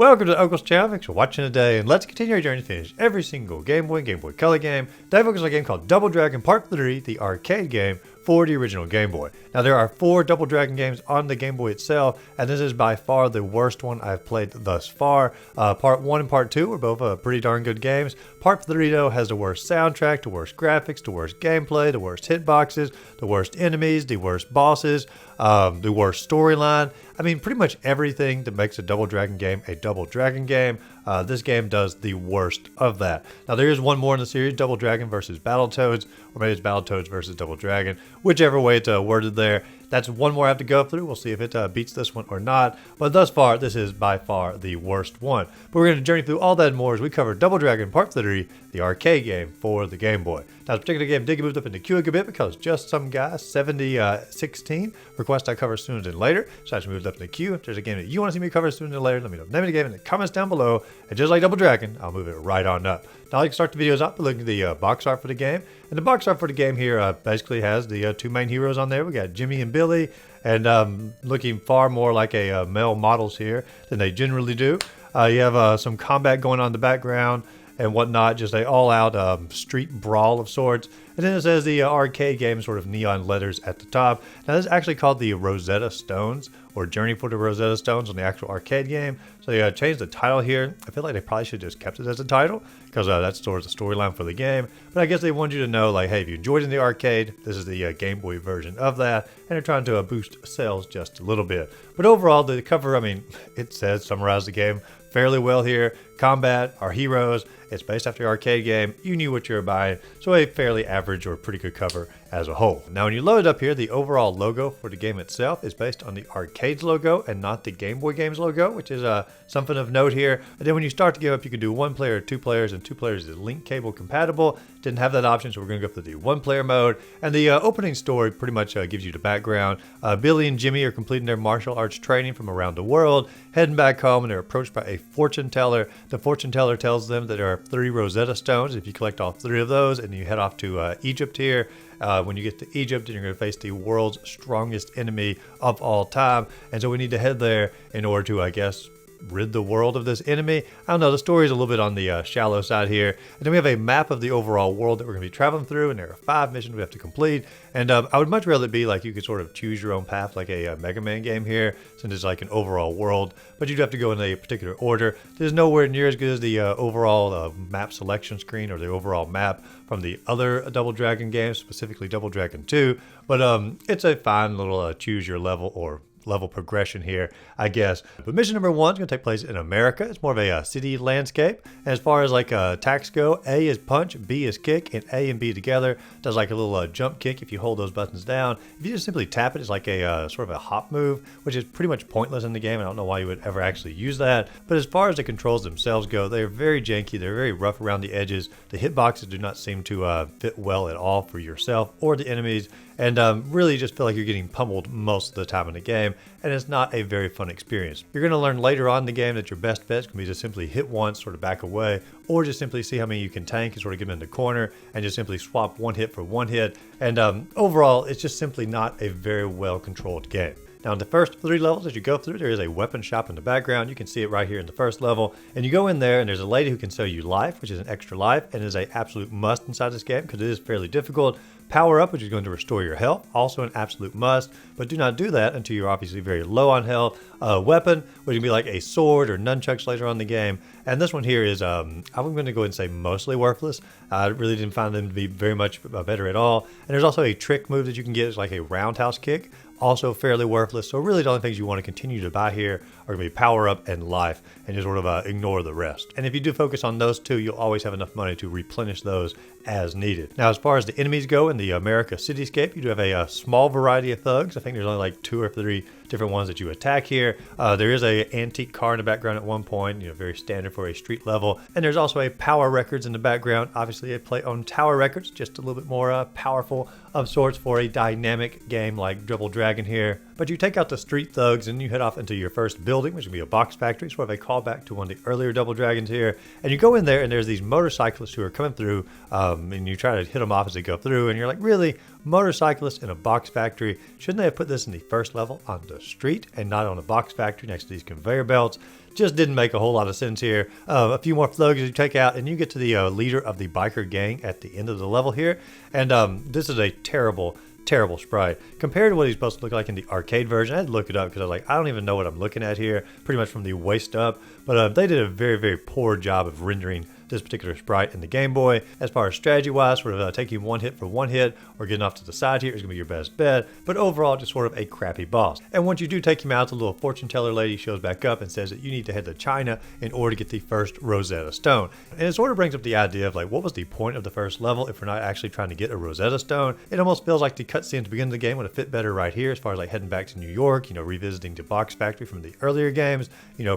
Welcome to the Uncle's channel. Thanks for watching today, and let's continue our journey to finish every single Game Boy and Game Boy Color game. Today, focus on a game called Double Dragon Part 3, the arcade game for the original Game Boy. Now, there are 4 Double Dragon games on the Game Boy itself, and this is by far the worst one I've played thus far. Part 1 and Part 2 were both pretty darn good games. Part 3, though, has the worst soundtrack, the worst graphics, the worst gameplay, the worst hitboxes, the worst enemies, the worst bosses, the worst storyline. I mean, pretty much everything that makes a Double Dragon game a Double Dragon game. This game does the worst of that. Now, there is one more in the series, Double Dragon versus Battletoads, or maybe it's Battletoads versus Double Dragon, whichever way it's worded there. That's one more I have to go through. We'll see if it beats this one or not. But thus far, this is by far the worst one. But we're going to journey through all that and more as we cover Double Dragon Part 3, the arcade game for the Game Boy. Now, this particular game did get moved up into queue a good bit because just some guy, 7016, request I cover sooner than later. So I just moved up in the queue. If there's a game that you want to see me cover sooner than later, let me know the name of the game in the comments down below. And just like Double Dragon, I'll move it right on up. Now, I can start the videos out by looking at the box art for the game. And the box art for the game here basically has the 2 main heroes on there. We got Jimmy and Billy, and looking far more like a male models here than they generally do. You have some combat going on in the background and whatnot, just a all-out street brawl of sorts. And then it says the arcade game, sort of neon letters at the top. Now, this is actually called the Rosetta Stones, or Journey for the Rosetta Stones on the actual arcade game. So they changed the title here. I feel like they probably should have just kept it as a title, because that's sort of the storyline for the game. But I guess they wanted you to know, like, hey, if you enjoyed it in the arcade, this is the Game Boy version of that. And they're trying to boost sales just a little bit. But overall, the cover, I mean, it says summarize the game fairly well here. Combat, our heroes, it's based after the arcade game. You knew what you were buying, so a fairly average or pretty good cover as a whole. Now, when you load it up here, the overall logo for the game itself is based on the arcade's logo and not the Game Boy game's logo, which is something of note here. And then when you start the game up, you can do 1 player or 2 players, and 2 players is link cable compatible. Didn't have that option, so we're going to go for the 1 player mode. And the opening story pretty much gives you the background. Billy and Jimmy are completing their martial arts training from around the world, heading back home, and they're approached by a fortune teller. The fortune teller tells them that there are 3 Rosetta Stones. If you collect all 3 of those, and you head off to Egypt here, when you get to Egypt, and you're going to face the world's strongest enemy of all time. And so we need to head there in order to, I guess, rid the world of this enemy. I don't know, the story is a little bit on the shallow side here. And then we have a map of the overall world that we're going to be traveling through, and there are 5 missions we have to complete. And I would much rather it be like you could sort of choose your own path, like a Mega Man game here, since it's like an overall world. But you'd have to go in a particular order. There's nowhere near as good as the overall map selection screen or the overall map from the other Double Dragon games, specifically Double Dragon 2. But it's a fine little choose your level or level progression here, I guess. But mission number 1 is going to take place in America. It's more of a city landscape. And as far as like attacks go, A is punch, B is kick, and A and B together does like a little jump kick if you hold those buttons down. If you just simply tap it, it's like a sort of a hop move, which is pretty much pointless in the game. I don't know why you would ever actually use that. But as far as the controls themselves go, they're very janky. They're very rough around the edges. The hitboxes do not seem to fit well at all for yourself or the enemies. And really just feel like you're getting pummeled most of the time in the game, and it's not a very fun experience. You're going to learn later on in the game that your best bet can be to simply hit once, sort of back away, or just simply see how many you can tank and sort of get them in the corner and just simply swap 1 hit for 1 hit. And overall, it's just simply not a very well controlled game. Now, in the first 3 levels as you go through, there is a weapon shop in the background. You can see it right here in the first level. And you go in there, and there's a lady who can sell you life, which is an extra life, and is an absolute must inside this game because it is fairly difficult. Power up, which is going to restore your health, also an absolute must, but do not do that until you're obviously very low on health. Weapon, which can be like a sword or nunchucks later on in the game. And this one here is, I'm going to go ahead and say mostly worthless. I really didn't find them to be very much better at all. And there's also a trick move that you can get, it's like a roundhouse kick, also fairly worthless. So really the only things you want to continue to buy here are going to be power up and life, and just sort of ignore the rest. And if you do focus on those 2, you'll always have enough money to replenish those as needed. Now, as far as the enemies go in the America cityscape, you do have a small variety of thugs. I think there's only like 2 or 3 different ones that you attack here. There is a antique car in the background at one point, very standard for a street level. And there's also a Power Records in the background. Obviously, a play on Tower Records, just a little bit more powerful of sorts for a dynamic game like Double Dragon here. But you take out the street thugs and you head off into your first building, which would be a box factory, sort of a callback to one of the earlier Double Dragons here. And you go in there and there's these motorcyclists who are coming through, and you try to hit them off as they go through, and you're like, really? Motorcyclists in a box factory? Shouldn't they have put this in the first level on the street and not on a box factory next to these conveyor belts? just didn't make a whole lot of sense here. A few more Flogas you take out, and you get to the leader of the biker gang at the end of the level here. And this is a terrible sprite compared to what he's supposed to look like in the arcade version. I had to look it up because I was like, I don't even know what I'm looking at here, pretty much from the waist up. But they did a very poor job of rendering this particular sprite in the Game Boy. As far as strategy wise, sort of taking one hit for one hit or getting off to the side here is going to be your best bet, but overall just sort of a crappy boss. And once you do take him out, the little fortune teller lady shows back up and says that you need to head to China in order to get the first Rosetta Stone. And it sort of brings up the idea of like, what was the point of the first level if we're not actually trying to get a Rosetta Stone? It almost feels like the cutscene at the beginning of the game would have fit better right here as far as like heading back to New York, revisiting the box factory from the earlier games,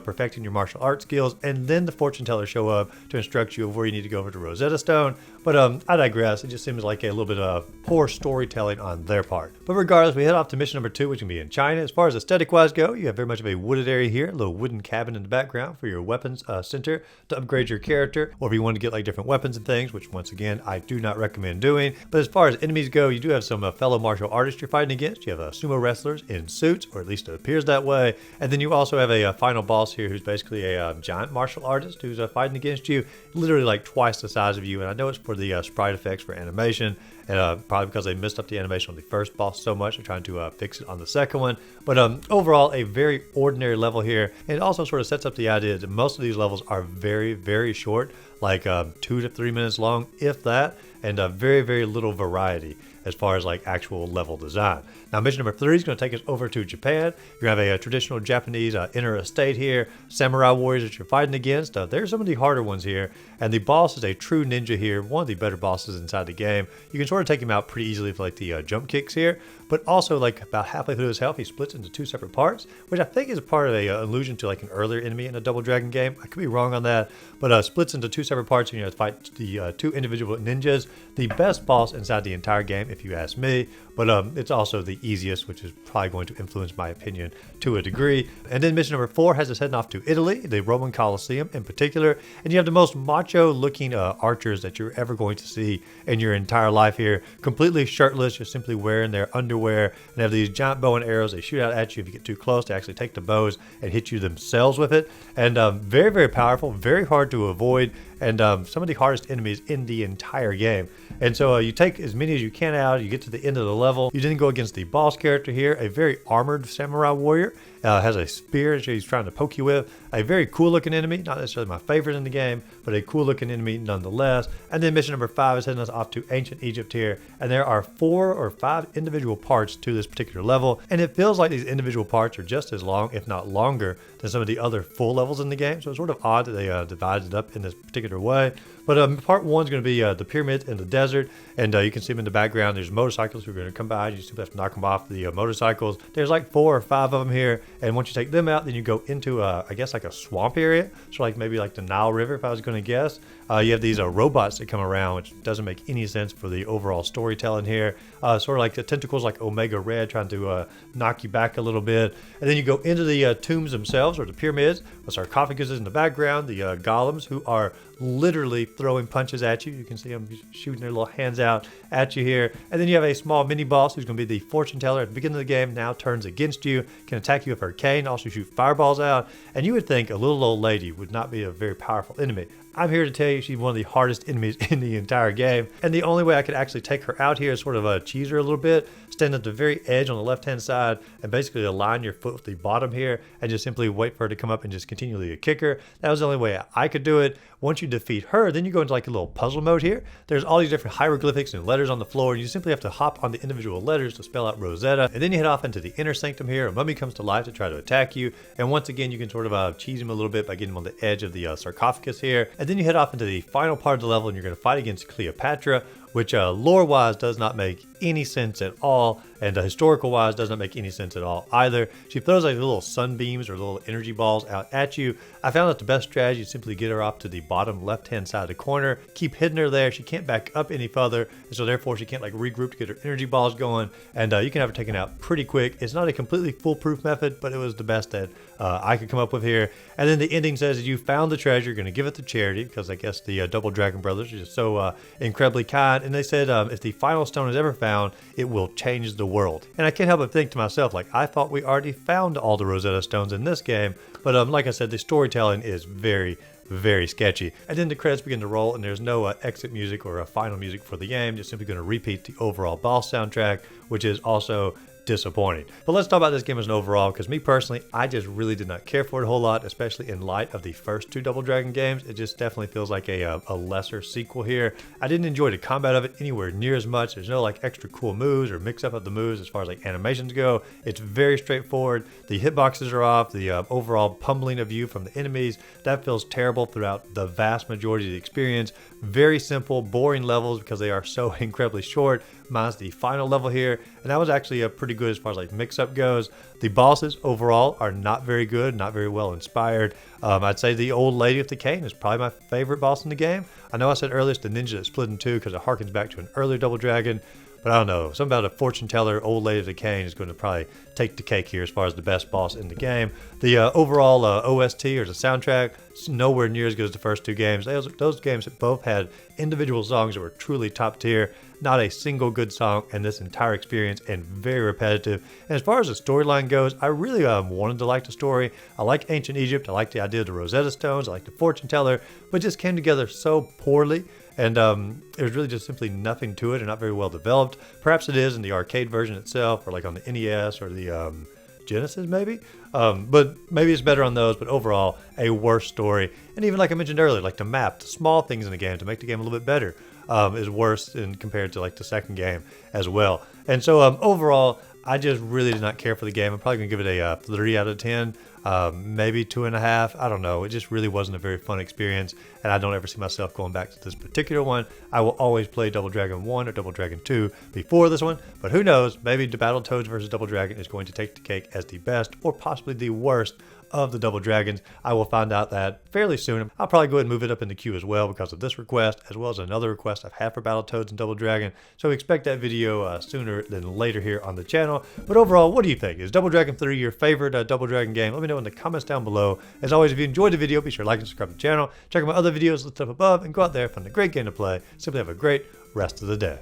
perfecting your martial arts skills, and then the fortune teller show up to instruct you of where you need to go over to Rosetta Stone. But I digress. It just seems like a little bit of poor storytelling on their part. But regardless, we head off to mission number 2, which can be in China. As far as aesthetic wise go, you have very much of a wooded area here, a little wooden cabin in the background for your weapons center to upgrade your character, or if you want to get like different weapons and things, which once again I do not recommend doing. But as far as enemies go, you do have some fellow martial artists you're fighting against. You have sumo wrestlers in suits, or at least it appears that way. And then you also have a final boss here who's basically a giant martial artist who's fighting against you, literally like twice the size of you. And I know it's for the sprite effects for animation, and probably because they messed up the animation on the first boss so much, they're trying to fix it on the second one. But overall, a very ordinary level here. And it also sort of sets up the idea that most of these levels are very short, like 2 to 3 minutes long, if that, and very little variety as far as like actual level design. Now mission number 3 is going to take us over to Japan. You have a traditional Japanese inner estate here, samurai warriors that you're fighting against. There's some of the harder ones here, and the boss is a true ninja here, one of the better bosses inside the game. You can sort of take him out pretty easily with like the jump kicks here, but also like about halfway through his health he splits into 2 separate parts, which I think is part of a allusion to like an earlier enemy in a Double Dragon game. I could be wrong on that, but splits into 2 separate parts, and you have to fight the 2 individual ninjas. The best boss inside the entire game if you ask me, but it's also the easiest, which is probably going to influence my opinion to a degree. And then mission number 4 has us heading off to Italy, the Roman Colosseum in particular, and you have the most macho looking archers that you're ever going to see in your entire life here, completely shirtless, just simply wearing their underwear, and they have these giant bow and arrows. They shoot out at you if you get too close. They actually take the bows and hit you themselves with it, and very powerful, very hard to avoid, and some of the hardest enemies in the entire game. And so you take as many as you can out, you get to the end of the level. You then go against the boss character here, a very armored samurai warrior, has a spear that he's trying to poke you with. A very cool looking enemy, not necessarily my favorite in the game, but a cool looking enemy nonetheless. And then mission number 5 is heading us off to ancient Egypt here, and there are 4 or 5 individual parts to this particular level, and it feels like these individual parts are just as long, if not longer, than some of the other full levels in the game. So it's sort of odd that they divided it up in this particular way. But part 1 is going to be the pyramids in the desert, and you can see them in the background. There's motorcycles who are going to come by. You simply have to knock them off the motorcycles. There's like 4 or 5 of them here, and once you take them out, then you go into I guess like a swamp area, so like maybe like the Nile River if I was going to guess. You have these robots that come around, which doesn't make any sense for the overall storytelling here. Sort of like the tentacles like Omega Red trying to knock you back a little bit. And then you go into the tombs themselves, or the pyramids, with sarcophaguses in the background, the golems who are literally throwing punches at you. You can see them shooting their little hands out at you here. And then you have a small mini boss who's going to be the fortune teller at the beginning of the game, now turns against you, can attack you with her cane, also shoot fireballs out. And you would think a little old lady would not be a very powerful enemy. I'm here to tell you she's one of the hardest enemies in the entire game, and the only way I could actually take her out here is sort of cheese her a little bit, stand at the very edge on the left hand side and basically align your foot with the bottom here and just simply wait for her to come up and just continually kick her. That was the only way I could do it. Once you defeat her, then you go into like a little puzzle mode here. There's all these different hieroglyphics and letters on the floor, and you simply have to hop on the individual letters to spell out Rosetta, and then you head off into the inner sanctum here. A mummy comes to life to try to attack you, and once again you can sort of cheese him a little bit by getting him on the edge of the sarcophagus here, and then you head off into the final part of the level and you're going to fight against Cleopatra, which lore-wise does not make any sense at all, and historical-wise does not make any sense at all either. She throws like little sunbeams or little energy balls out at you. I found that the best strategy is simply get her off to the bottom left-hand side of the corner, keep hitting her there. She can't back up any further, and so therefore she can't like regroup to get her energy balls going, and you can have her taken out pretty quick. It's not a completely foolproof method, but it was the best that I could come up with here. And then the ending says that you found the treasure, you're going to give it to charity, because I guess the Double Dragon Brothers are just so incredibly kind. And they said if the final stone is ever found, it will change the world. And I can't help but think to myself, like, I thought we already found all the Rosetta Stones in this game, but like I said, the storytelling is very sketchy. And then the credits begin to roll and there's no exit music or a final music for the game, just simply going to repeat the overall boss soundtrack, which is also disappointing. But let's talk about this game as an overall, because me personally, I just really did not care for it a whole lot, especially in light of the first two Double Dragon games. It just definitely feels like a lesser sequel here. I didn't enjoy the combat of it anywhere near as much. There's no like extra cool moves or mix up of the moves as far as like animations go. It's very straightforward. The hitboxes are off. The overall pummeling of you from the enemies, that feels terrible throughout the vast majority of the experience. Very simple, boring levels because they are so incredibly short. Mine's the final level here, and that was actually pretty good as far as like mix-up goes. The bosses overall are not very good, not very well inspired. I'd say the old lady with the cane is probably my favorite boss in the game. I know I said earlier it's the ninja that split in two because it harkens back to an earlier Double Dragon, but I don't know, something about a fortune teller, old lady with the cane is going to probably take the cake here as far as the best boss in the game. The overall OST or the soundtrack is nowhere near as good as the first two games. Those games both had individual songs that were truly top tier. Not a single good song in this entire experience, and very repetitive. And as far as the storyline goes, I really wanted to like the story. I like ancient Egypt. I like the idea of the Rosetta Stones. I like the fortune teller, but it just came together so poorly. And there's really just simply nothing to it and not very well developed. Perhaps it is in the arcade version itself, or like on the NES or the Genesis maybe. But maybe it's better on those, but overall, a worse story. And even like I mentioned earlier, like the map, the small things in the game to make the game a little bit better is worse in compared to like the second game as well. And so overall, I just really did not care for the game. I'm probably going to give it a 3 out of 10. Maybe 2.5. I don't know. It just really wasn't a very fun experience, and I don't ever see myself going back to this particular one. I will always play Double Dragon 1 or Double Dragon 2 before this one, but who knows? Maybe the Battletoads versus Double Dragon is going to take the cake as the best or possibly the worst of the Double Dragons. I will find out that fairly soon. I'll probably go ahead and move it up in the queue as well because of this request, as well as another request I've had for Battletoads and Double Dragon. So expect that video sooner than later here on the channel. But overall, what do you think? Is Double Dragon 3 your favorite Double Dragon game? Let me know in the comments down below. As always, if you enjoyed the video, be sure to like and subscribe to the channel. Check out my other videos listed up above and go out there, find a great game to play. Simply have a great rest of the day.